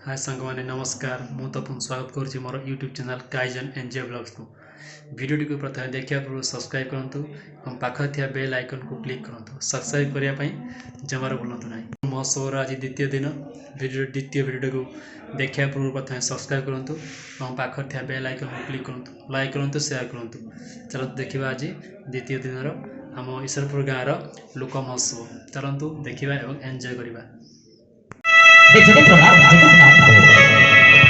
हाय सांग मैंने नमस्कार मु तपन स्वागत करुँच मोर यूट्यूब चैनल काइजन एनजे ब्लॉग्स को वीडियो को प्रथम देखा पूर्व सब्सक्राइब करूँ और पाखे थी बेल आइकन को क्लिक करूँ सब्सक्राइब करने जमार भूलु ना महोत्सव आज द्वितीय दिन द्वितीय वीडियो को देखा पूर्व प्रथम सब्सक्राइब करूँ और पाखे थी बेल आइकन को क्लिक करूँ लाइक करूँ शेयर करूँ चलते देखा आज द्वितीय दिन आम ईश्वरपुर गाँव लोक महोत्सव चलतु देखा और एंजॉय करवा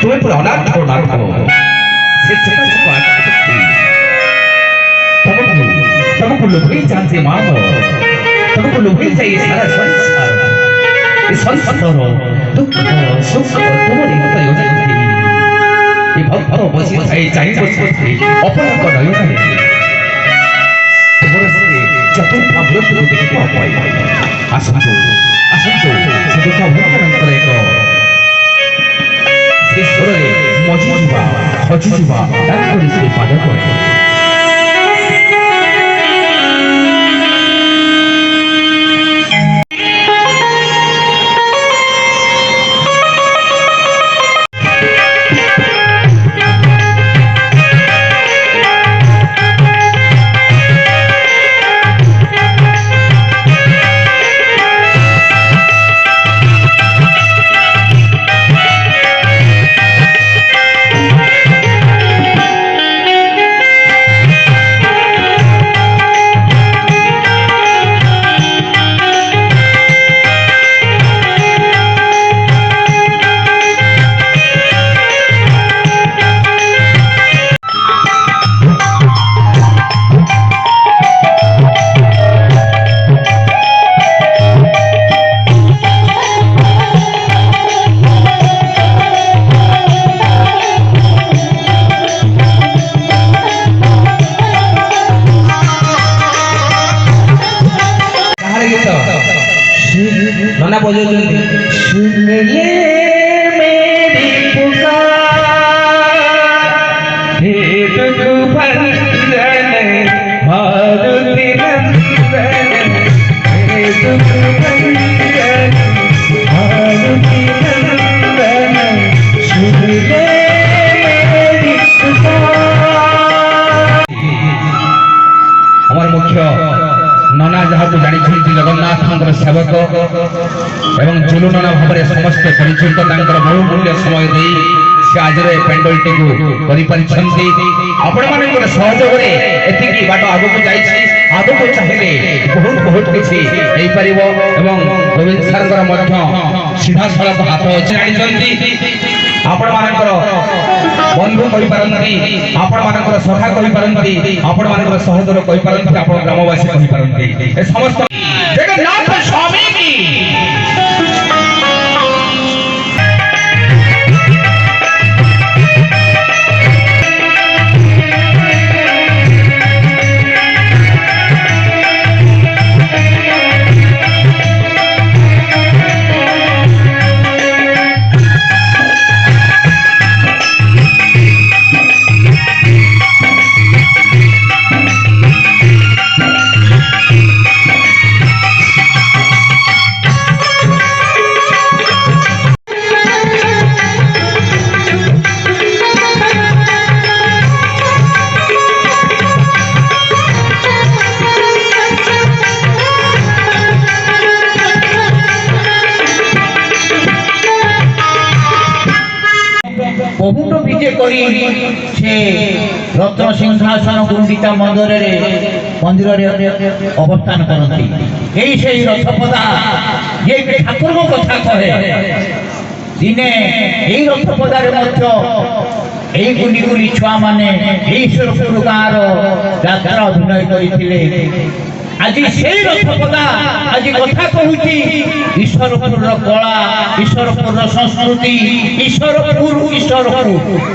तुम्हें प्रहलाद प्रणाम करो से जगत को तुमको लोभी जानते माम तुमको लोभी चाहिए सारा संसार इस संसार दुख सुख तुम्हारी मत योजना थी ये भक्त बसी थाई चाहिए बसी अपन को नयो नहीं तुम्हारे से चतुर्थ अवलोक को देखो पाई आसंतो से दुख भक्त करे को ईश्वरे मजिवा हजिवा डाक्टरी से पाद करे नना बोझ सुन ले मेरी पुकार हे दुख भंजन मारुति नंदन हे दुख भंजन मारुति नंदन सुन ले मेरी पुकार हमार मुख्य नना जहाँ को जानी जगन्नाथ सेवक एवं जुलू नना भाव में समस्त परिचित बहुमूल्य समय दे से आज पेंडल टी आपण सहयोग बाट आग को आगक चाहिए बहुत बहुत किसी गोविंद सर सीधा सड़क हाथ अच्छी आपण मानकर बंधु कहि पारंती आपण मानकर सखा कहि पारंती आपण मानकर सहोदर कहि पारंती आपण ग्रामवासी कहि पारंती ए समस्त जगन्नाथ स्वामी की बहुत विजय करी से रत्न सिंहासन गुंडिता मंदिर अवस्थान करती यही से रथपदा ये ठाकुर कथा कहे दिने यही रथपदार यही गुली गुली छुआ मैंने ईश्वरपुर गाँव यात्रा अभिनय करते आज से रथपदा आज कथा कहूँ ईश्वरपुर कला ईश्वरपुर संस्कृति ईश्वरपुर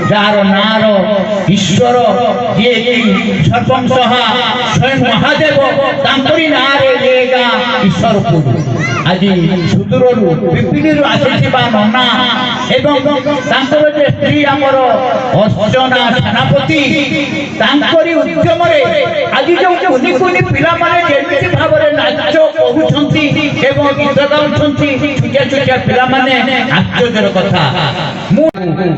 जार नार ईश्वर ये सर्वंसहा स्वयं महादेव तांकरी नारे ईश्वरपुर आज सुदूर विपिन आसीथिबा नना एवं तांकर जे स्त्री आमर अर्चना सेनापति तांकरी उद्यम रे आज जो कुनी कुनी पिला माने जेमिति भाबरे नाच कहउछंती एवं गीत गाउछंती छुटिया छुटिया पिला माने आश्चर्यर कथा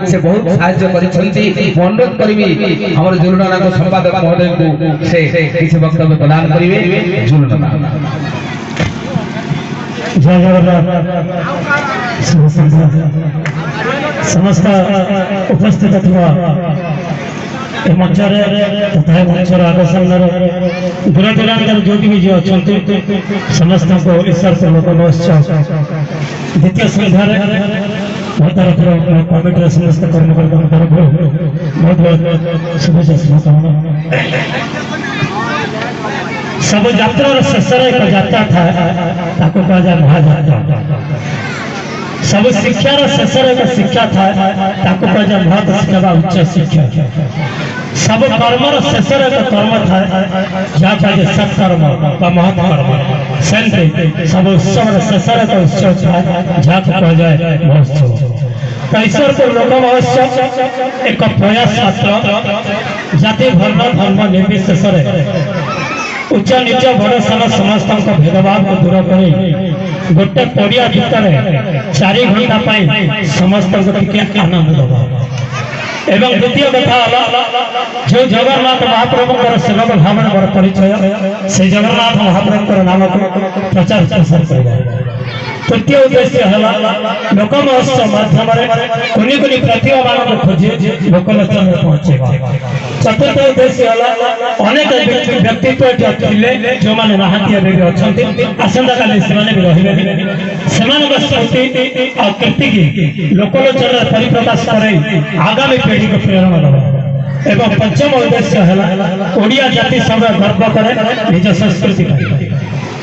से बहुत साहाय्य करिछंती अनुरोध करिबी हमर जुलनाना को संपादक महोदय को से किसी वक्तव्य प्रदान करिवे जुलनाना जय जगन्नाथ समस्त उपस्थित अथवा मंचरे तथा मंचर आकर्षण दूर दूरांत जो भी अच्छा समस्त को ईश्वर पूर्वक नमस्कार द्वितीय संध्यार मो तरफ कमिटर समस्त कर्मकर्ता तरफ बहुत बहुत शुभेच्छा शुभकामना सब यात्रार शेष एक यात्रा था कहुए महायात्रा सब शिक्षार शेष एक शिक्षा था कहुए महत शिक्षा व उच्च शिक्षा सब कर्मर शेष एक कर्म था जहाँ कहे सत्कर्म महत कर्म सेमती सब उत्सव शेष एक उत्सव था जहाँ कहुए महोत्सव तो ईश्वरपुर लोक महोत्सव एक प्रयास मात्र जाति वर्ण धर्म निर्विशेष उच्च नीच बड़ सान समस्त भेदभाव को दूर कर गोटे पड़िया भितर 4 घंटा समस्त आनंद दबा एवं द्वितीय कथा जो जगन्नाथ महाप्रभु सेवक भाव बड़ परिचय से जगन्नाथ महाप्रभु नाम को प्रचार प्रसार कर तृतीय उद्देश्य है लोक महोत्सव माध्यम कुनी कुनी प्रतिभा मान खोजे लोकलोचन में पहुंचेगा चतुर्थ उद्देश्य है अनेक व्यक्तित्व जो मैंने नहांती अच्छा आसंता काली से स्मृति और कीर्ति की लोकलोचन परिप्रकाश कर आगामी पीढ़ी को प्रेरणा देवा एवं पंचम उद्देश्य है ओडिया जाति सब गर्व करे निज संस्कृति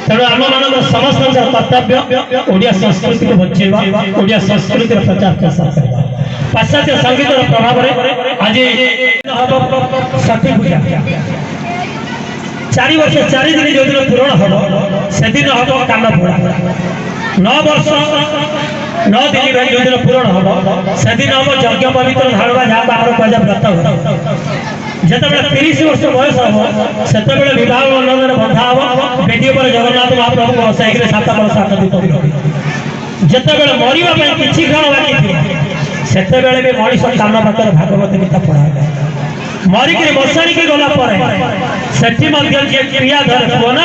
तेणु आम मान समस्त कर्तव्य ओडिया संस्कृति को बचेवा ओडिया संस्कृति प्रचार प्रसार करवा पाश्चात्य संगीत प्रभाव आज छठी पूजा 4 वर्ष 4 दिन जो दिन पूरण हम से दिन हम कान फोड़ा 9 वर्ष 9 दिन जो दिन पूरण हम से दिन हम यज्ञ पवित्र धाड़वा जहाँ बाहर पूजा व्रत हो जिते 30 वर्ष बयस हम से विवाह बंधन बंधा हम बेटी पर जगन्नाथ महाप्रभु बसाई 7 वर्ष 8 दिन जिते मरवा किसी क्षण बाकी थी से मनीष कान पाखर भागवत गीता पढ़ा मरिक बसाणी की गला सेठी क्रियाधर थो ना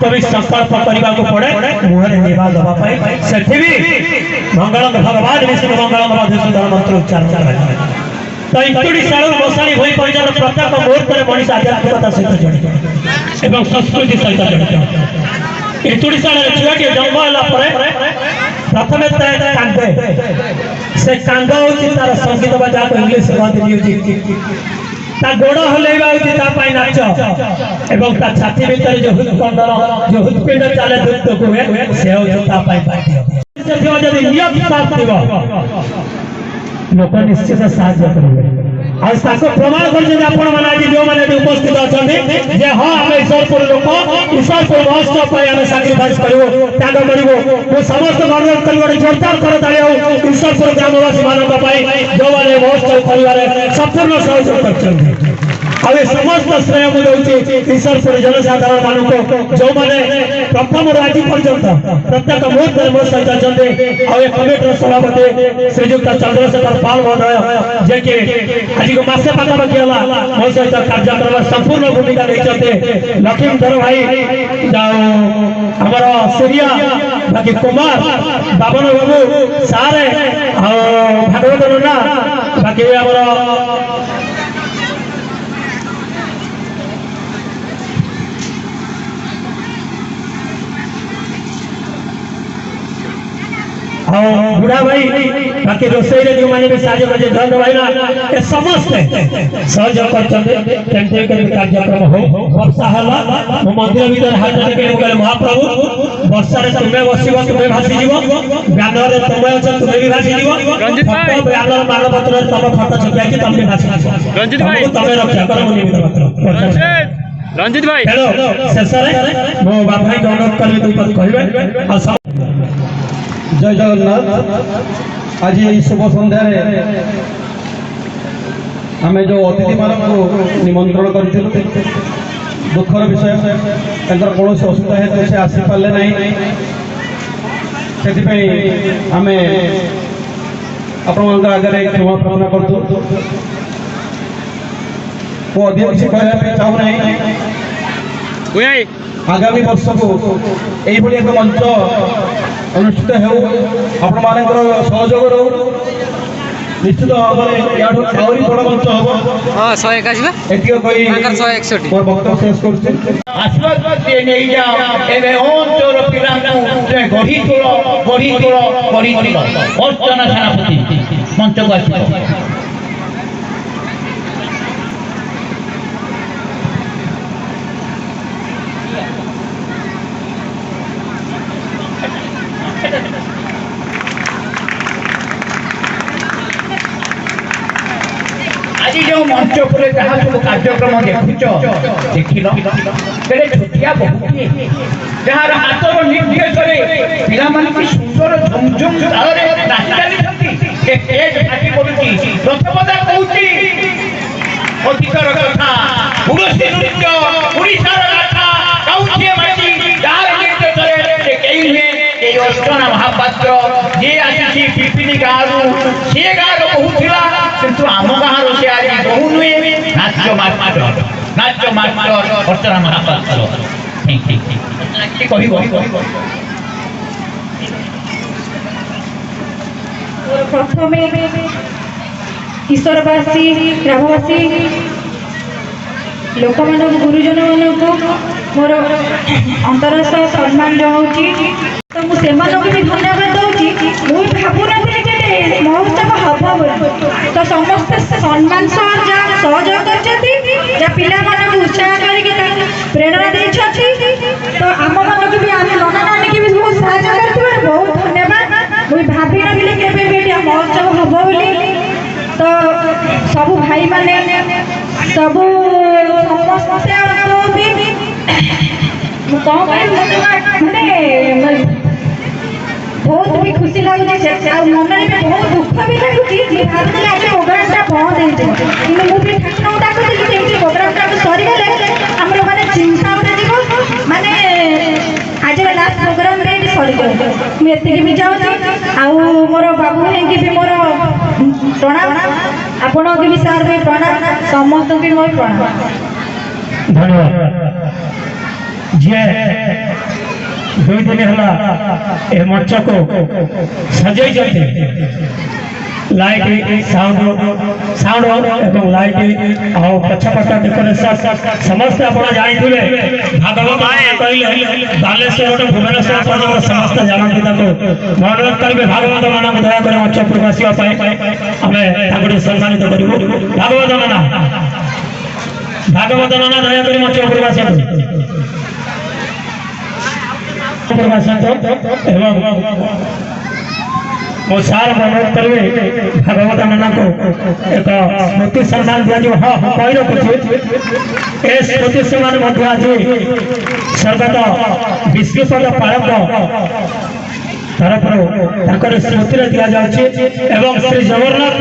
भी संकल्प करने को पड़े मुहरे निभा दवाई सेठी भी मंगल भगवान विष्णु मंगल मधुसूदन मंत्र उच्चारण तो इंतुड़ीशाल बसाणी हो पर्यटन प्रत्येक मुहूर्त में मनीष आध्यात्मिकता सहित जड़ित एवं संस्कृति सहित जड़ित इंतुड़ीशाल छुआटी जन्म है प्रथम कांदे से कांद हूँ तार संगीत बजा को इंग्लिश म्यूजिक गोड़ हलैवा नाच एवं छाती भीतर जो हृदकंडर जो हृदपिंड चले दुग्ध हुए से लोक निश्चित साहाय्य करेंगे आज प्रमाण कर जो मैंने उपस्थित अच्छा हाँ आम ईश्वरपुर लोक ईश्वरपुर महोत्सव आम साक्रिफाइस करूँ त्याग करूँ समस्त अनुरोध कर जोरदार कर ईश्वरपुर ग्रामवासी मानक जो मैंने महोत्सव कर संपूर्ण सहयोग कर समस्त श्रेय मुझे ईश्वरपुर जनसाधारण मानक जो मैंने प्रथम आज पर्यंत प्रत्येक मुहूर्त मो सहित अच्छा कमिटर सभापति श्रीजुक्त चंद्रशेखर पाल महोदय जे कि आज को मसे पाखापाखि है मो सहित कार्यक्रम संपूर्ण भूमिका नहीं लक्ष्मीधर भाई आमर सूर्या बाकी कुमार बाबन बाबू सारे भागवत नना बाकी आमर बुढ़ा भाई बाकी रोसई जो मैंने भी साझे बजे धन भाई ना समस्त सहयोग कर कार्यक्रम हो वर्षा है मंदिर भीतर हाथ गले महाप्रभु वर्षा तुम्हें बसब तुम्हें भासी जीव ब्यानर तुम्हें अच्छा तुम्हें भी भासी जीव ब्यानर मानपत्र तुम फटो छपिया तुम भी भासी तुम्हें रक्षा कर रंजित भाई शेष मो बाप भाई अनुरोध करेंगे 2 पद कहे जय जगन्नाथ आज ये शुभ सन्धार आम जो अतिथि मान निमंत्रण कर दुखर विषय कौन असुविधा हेतु से आसीपारे ना से आम आपण आगे क्षमा प्रार्थना करूँ अधिक किसी कहना चाहूना आगामी वर्ष को यही एक मंच अनुष्ठित हो सहयोग रो निश्चित भाव में आहरी बड़ मंच हम मोर वक्तव्य शेष कर आशीर्वाद दिए नहीं जाओ एवं अंचल पिला गढ़ी तोड़ अर्चना सेनापति मंच को आस आज जो मंच पर जहाँ सब कार्यक्रम देखुच देखिल छुटिया बहुत जार हाथर निर्देश पिला सुंदर झुमझुम ताल नाची चली फाटी पड़ुची रथपदा कहूँ अतीतर कथा उड़सी नृत्य ओडिशार गाथा गाउछे माटी जार निर्देश कई हुए अर्चना महापात्र जे आसी पिपिली गाँव से गाँव कहूला किंतु आम गाँव से आज कहू नुहे नाट्य मास्टर अर्चना महापात्र प्रथम ईश्वरवासी ग्रामवासी लोक मान गुरुजन मान मोर अंतर सम्मान जनाऊँगी तो मुझे भी धन्यवाद दूसरी मुझे भावुना महोत्सव हम तो समस्ते सम्मान सहयोग कर पिला उत्साह करके प्रेरणा देती तो आम मन भी आम नाना नानी की भी बहुत साहय कर बहुत धन्यवाद मुझे भाभी नी के महोत्सव हम बोली तो सब भाई माने सब समस्या कौन माने बहुत भी खुशी लगुच मन में बहुत दुख भी लगुच भावी आज प्रोग्रामटा बंद हो मुझे ठाकुर डाकुली प्रोग्रामटा सरीगले आम मैंने चिंता उठा माने आज लास्ट प्रोग्राम सरीगल मुझे भी जाऊँगी मोर बाबू भाई भी मोर प्रणाम आपण भी सार भी प्रणाम समस्त भी मोर प्रणाम धन्यवाद जे 2 दिन है ए मंच को सजे लाइट साउंड एवं लाइट और पछपट डेकोरेशन समस्त आप जानते भागवत कहले बालेश्वर भुवनेश्वर पर्यटन समस्त जानते मनोरंजन करेंगे भागवत मान दयाकर मंच पर आसवाई आम सम्मानित करूँ भागवत नाना दयाकर मंच पर एवं मो सार अनुरोध करेंगे भागवत नाना को एक स्मृति सम्मान दिया हाँ कही रखुच्छे ए स्मृति सम्मान आज स्वर्गत विष्णुपद पारक तरफ स्मृति दि जाए श्री जगन्नाथ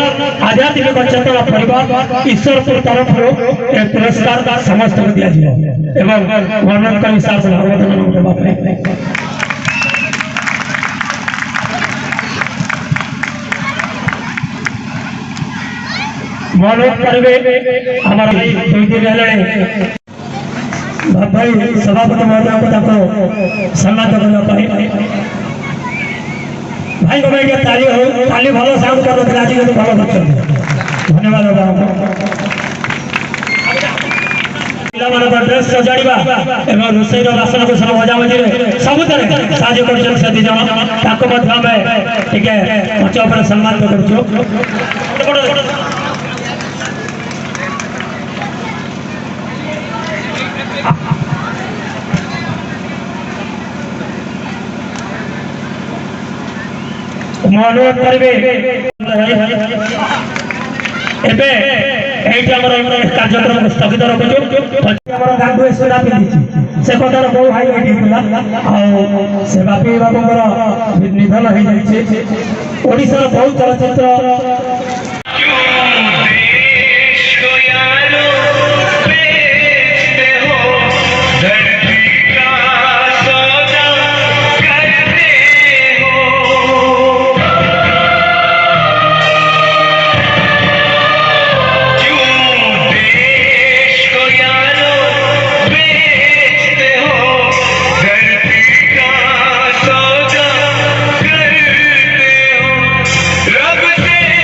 आध्यात्मिक चेतना परिवार ईश्वरपुर तरफ एक पुरस्कार समस्त को दि वर्णन कर हिसाब से भागवत नाना मनोज करेंगे हमारा 2 दिन है भाई सभापति महोदय को सम्मान करने भाई को भाई ताली हो ताली भलो साउंड कर आज भलो कर धन्यवाद पिला ड्रेस सजाड़ा एवं रोषे बासन कुशन मजामजी सब साहय कर मंच पर सम्मान कर अनुरोध करेंगे এইটি আমার কার্যক্রম স্থগিত রখুଛୁ আমার গাঁডু সুনা পিঁধিছি সে কথার বহু হাই হয়েছিল সে বাপি বাবুଙ୍କର নিধন হয়ে যাইছে ওড়িশার বহু চলচ্চিত্র रब से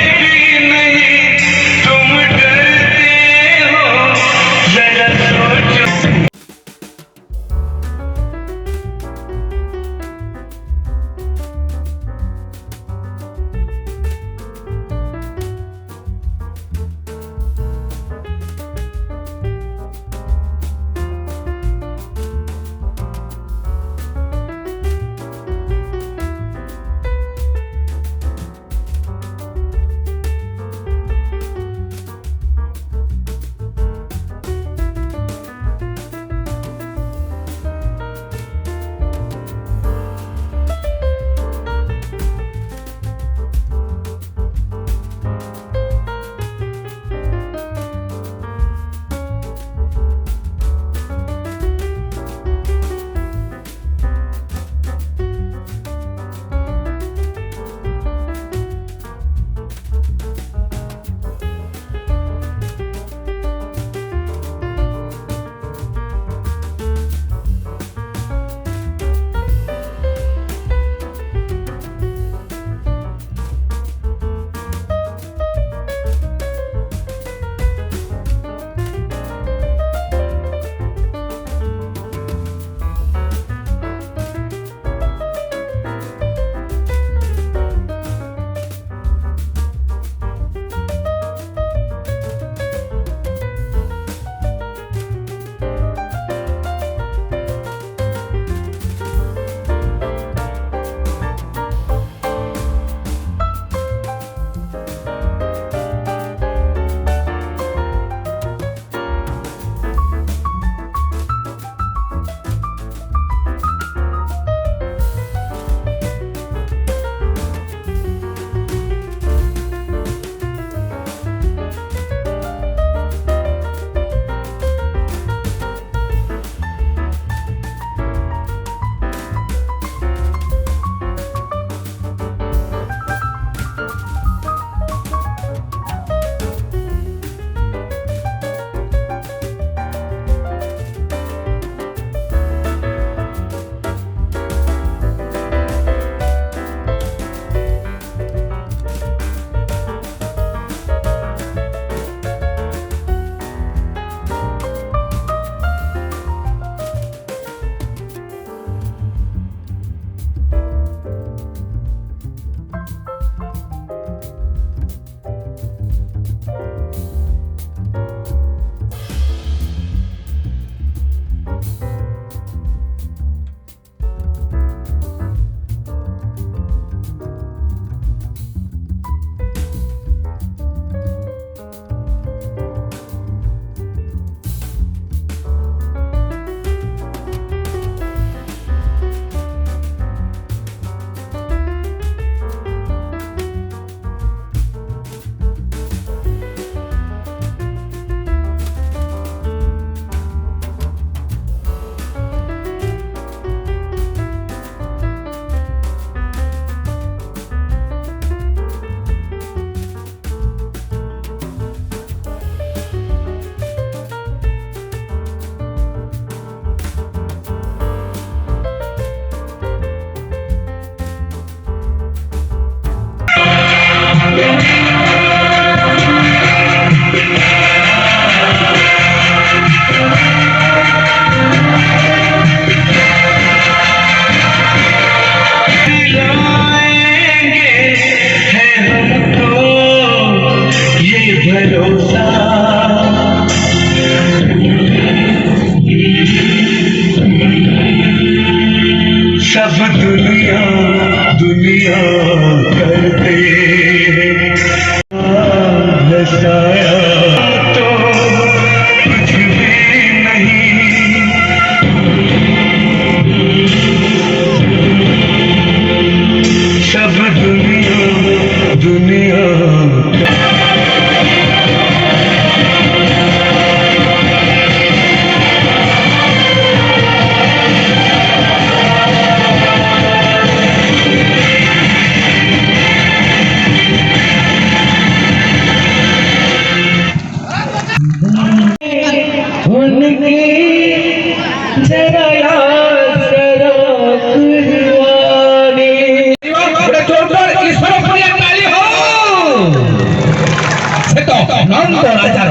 नंद राजा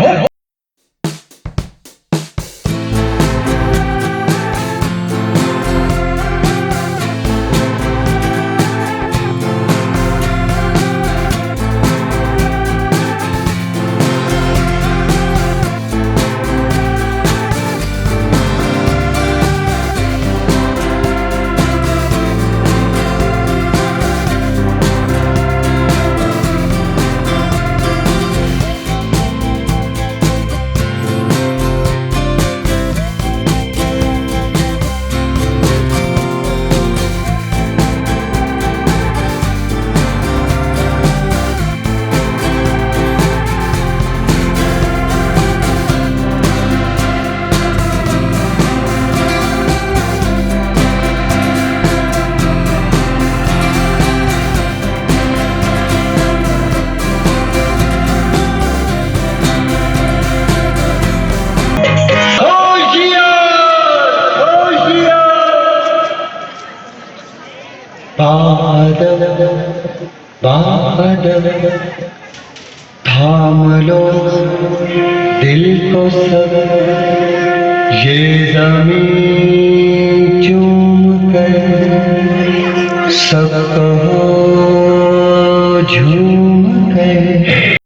थाम लो दिल को सब ये ज़मीं चूम कर सब कहो झूम कर।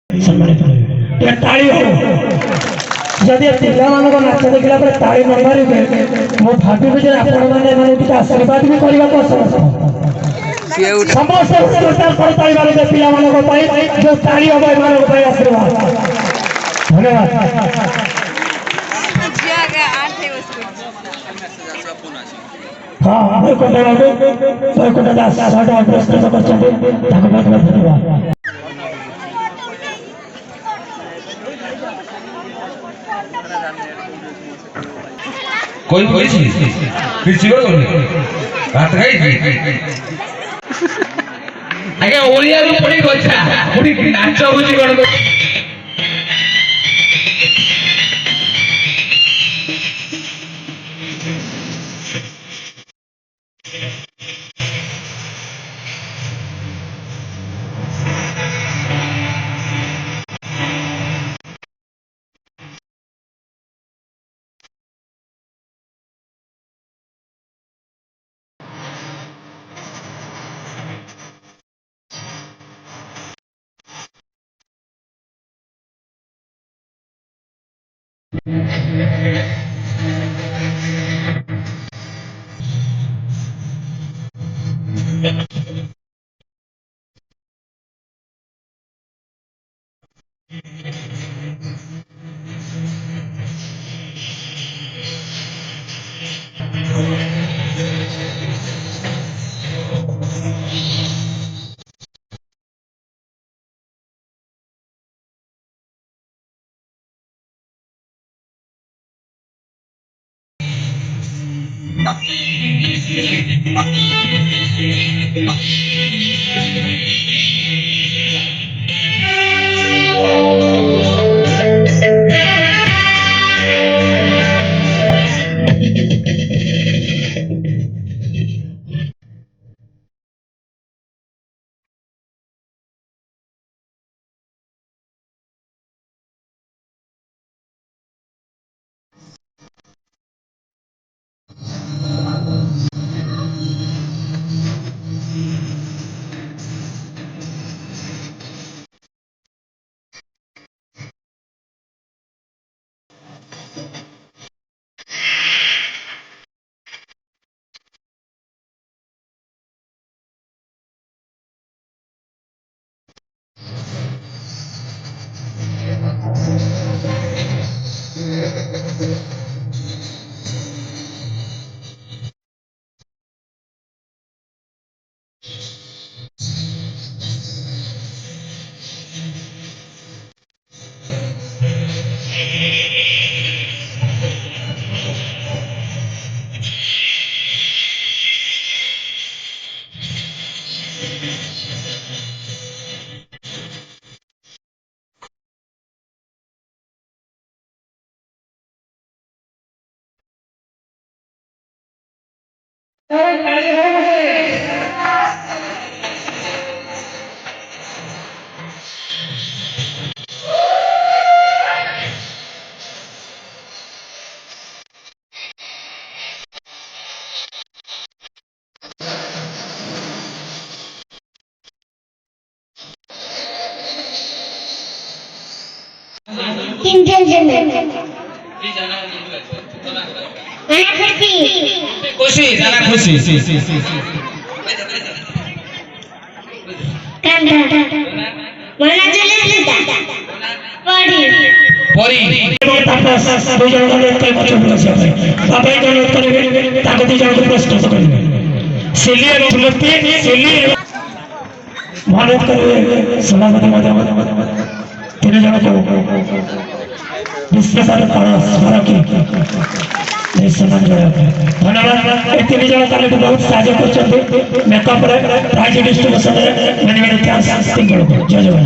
सम्मानित टे ताली हो जदि पिलाମାନଙ୍କ नाच देखला पर ताली न मारिबे मो भाबिबे जे आपण माने माने टिके आशीर्वाद भी करबा को समस्त समस्त सरकार पर ताली मारिबे पिलाମାନଙ୍କ ପାଇଁ जो ताली हो एମାନଙ୍କ ପାଇଁ आशीर्वाद धन्यवाद हाँ मैं कोटा दास 100 टका पुरस्कृत करछन्ते ताको बहुत बहुत धन्यवाद कोई चीज फिर जीवन करने बात है आगे ओलिया रो पड़ी गछा पुरी नाच होची कोन खुशी जाना खुशी परी दो जन बाबा जन करेंगे दो जन को प्रश्न करेंगे सिली मदद करेंगे सलामती मदद तीन जन को विश्व स्मार की सम्मान धन्यवाद। ये तीन जन कल बहुत साहय कर मेकअप प्राइज डिस्ट्रीब्यूशन मैंने थैंक्स तीन जन को जय जवान।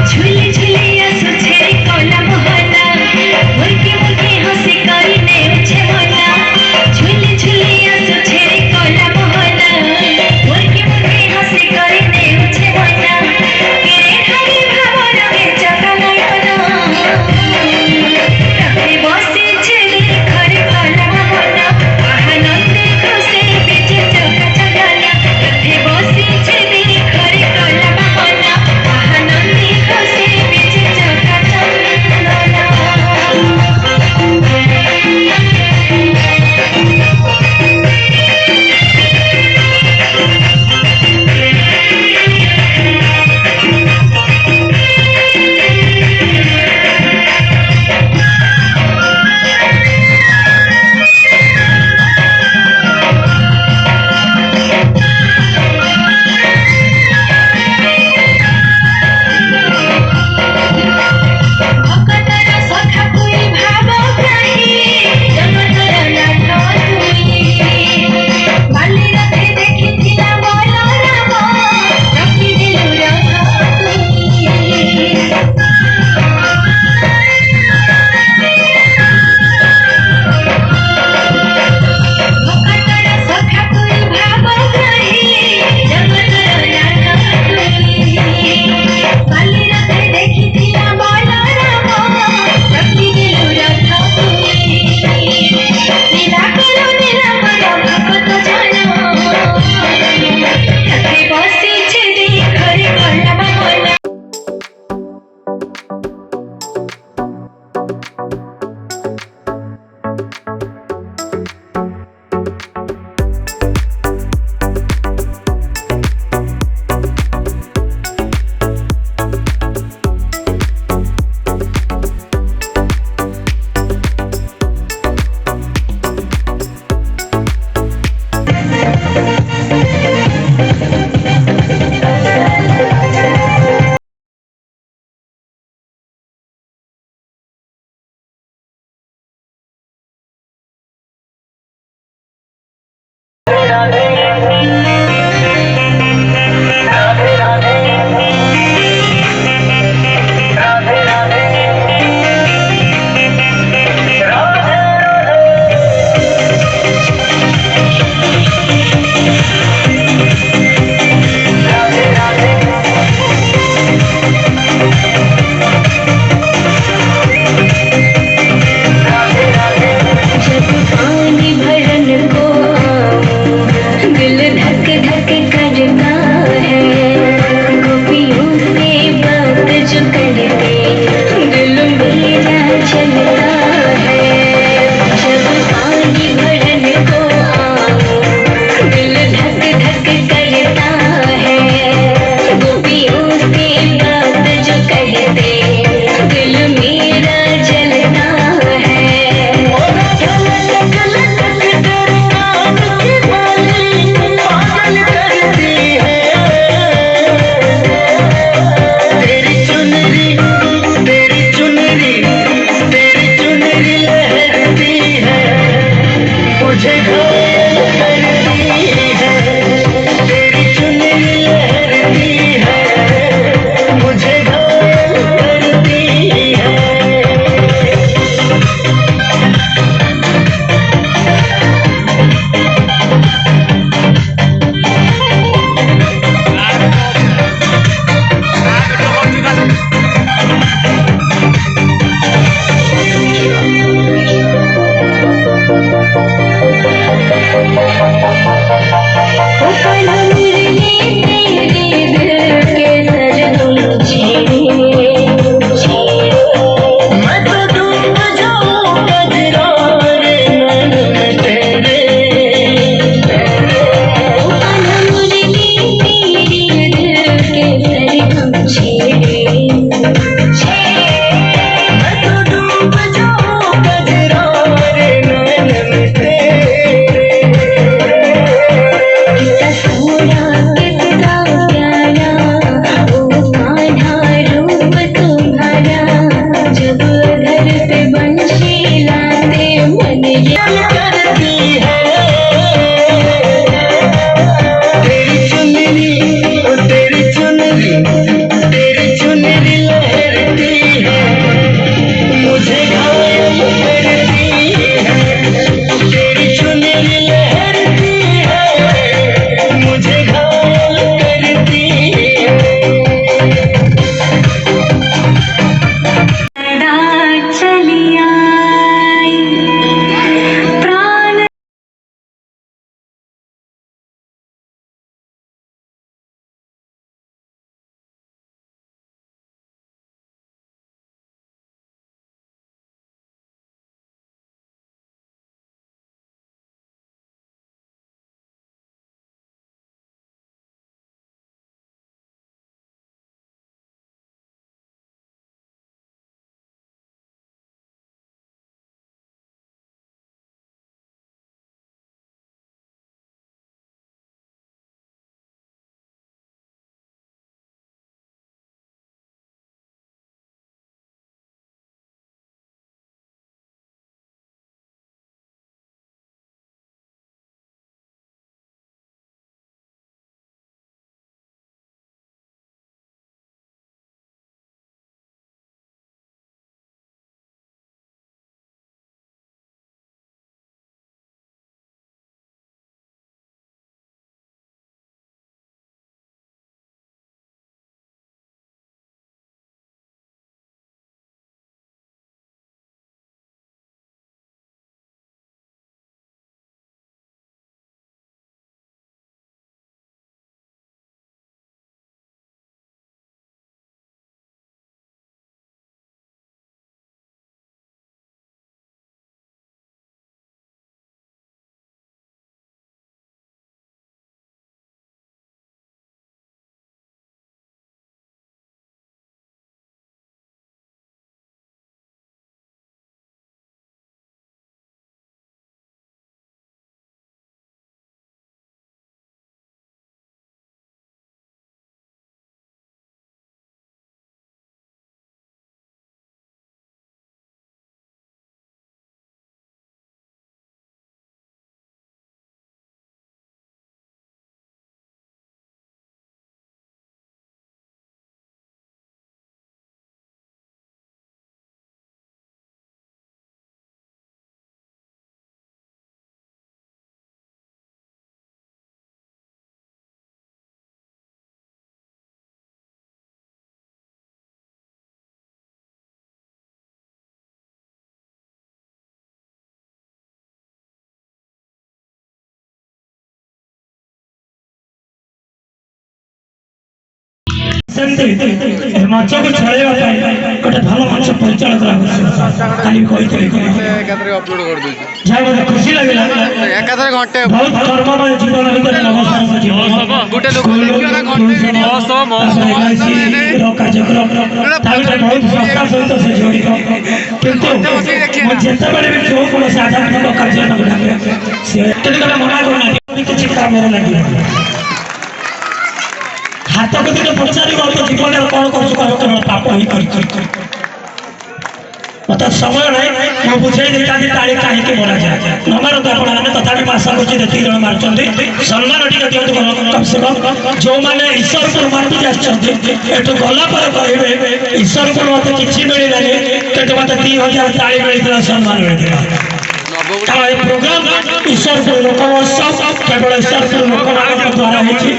झुली झुली आसु छे कोला मोहना सेमती मंच को छड़ेवा गोटे भल मंच परिचालक खाली अपलोड कर दूँ जहाँ मुझे खुशी लगे बहुत कर्ममय जीवन भर नवसार जीवन गोटे लोक कार्यक्रम बहुत संस्था सहित से जड़ित किंतु जिते बड़े भी जो कौन आध्यात्मिक कार्य मना करना किसी काम लगे हाथ को दिखे पचार तो जीवन में कौन कर पाप ही मतलब समय नहीं मैं बुझे देता ताली कहीं मरा जाए नंबर तो आपने तथा आशा कर देखिए जन मार्च सम्मान टी दिखाते कम से कम जो मैंने ईश्वर को मार्टी आठ गला कहे ईश्वर को मत कि मिललानी कि मत 3000 ताली मिलता सम्मान मिलता प्रोग्राम ईश्वर को लोक महोत्सव केवल ईश्वर को लोक द्वारा होती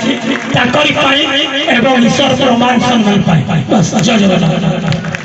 ईश्वर को मान सम्मान पाए बस जय जगन्नाथ।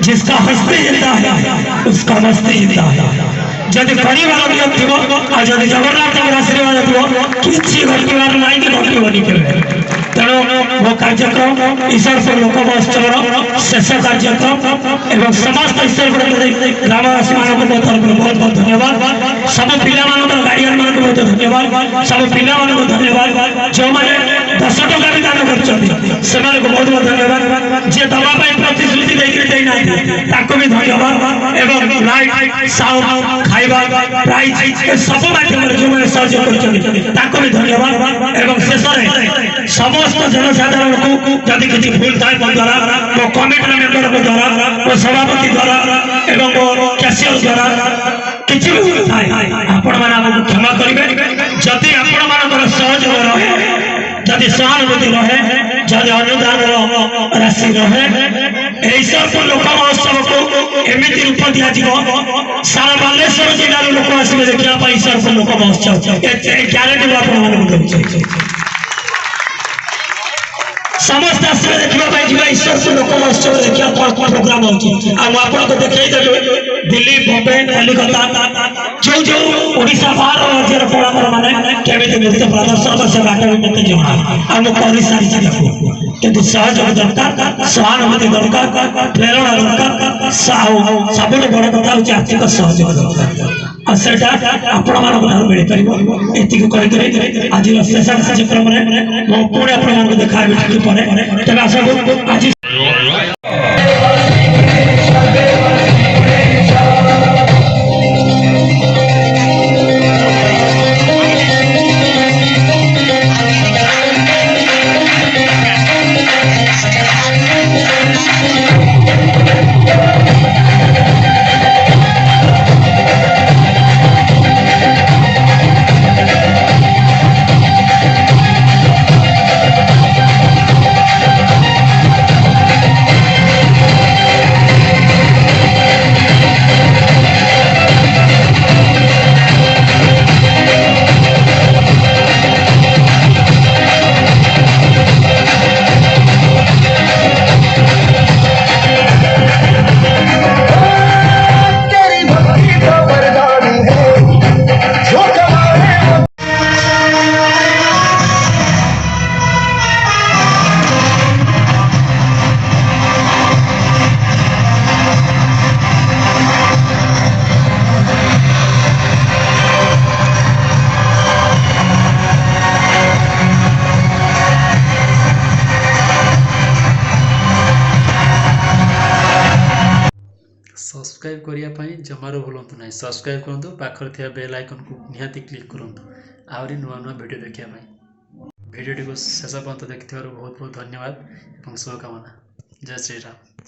जिसका हस्ते जिंदा है उसका मस्ती जिंदा है जब परिवार नियम थी और जब जगन्नाथ आशीर्वाद थी किसी घटवार ना कि घटवनी के तेणु वो कार्यक्रम ईश्वर से लोक महोत्सव शेष कार्यक्रम एवं समस्त ईश्वर ग्रामवासी मान तरफ बहुत बहुत धन्यवाद सब पिला गार्डियन मान बहुत धन्यवाद सब पिला धन्यवाद जो मैंने 10 टका भी दान कर बहुत बहुत धन्यवाद जी दवा प्रतिश्रुति भी धन्यवाद एवं लाइट साउंड खाइबा प्राइज सब माध्यम जो मैंने सहयोग कर भी धन्यवाद एवं शेष में समस्त जनसाधारण को जदि किसी भूल थाए मो द्वारा मो कमिटी मेंबर द्वारा मो सभापति द्वारा एवं मो कैशियर द्वारा किसी भी थाए आपण माने हमको क्षमा करिवे जति आपण मानकर सहयोग रहे जति सहानुभूति रहे जति अनुदान राशि रहे एही सब लोक महोत्सव को एमिति रूप दिया जीव सारा बालेश्वर जिल्ला लोक आसिबे देखिया पाई सब लोक महोत्सव ग्यारंटी आपण मानक दउछि समस्त आसिबे देखिया पाई जीवा ईश्वर लोक महोत्सव देखिया प्रोग्राम होछि आ आपण को देखै देबे दिल्ली बॉम्बे कलिकता जो जो ओडिशा बाहर राज्यर कलाकार माने केमिति नृत्य प्रदर्शन से बाटे मते जणा हम करि सारी देखो किंतु सहयोग दरकार सहानुभूति दरकार प्रेरणा दरकार सब बड़ कथा होछि आर्थिक सहयोग दरकार आ सेटा आपण मानक मिल परिबो एति को कहि आज शेष कार्यक्रम रे मो पुणे आपण मानक देखाबे ठीक परे तबे आशा आज सब्सक्राइब करिया जमारो भूलु ना सब्सक्राइब करूँ पाखर थिया बेल आइकन को निहाती क्लिक करूँ आहरी नुआ नुआ वीडियो देखिया भिडियो को शेष पर्यंत देखि बहुत बहुत धन्यवाद और शुभकामना। जय श्री राम।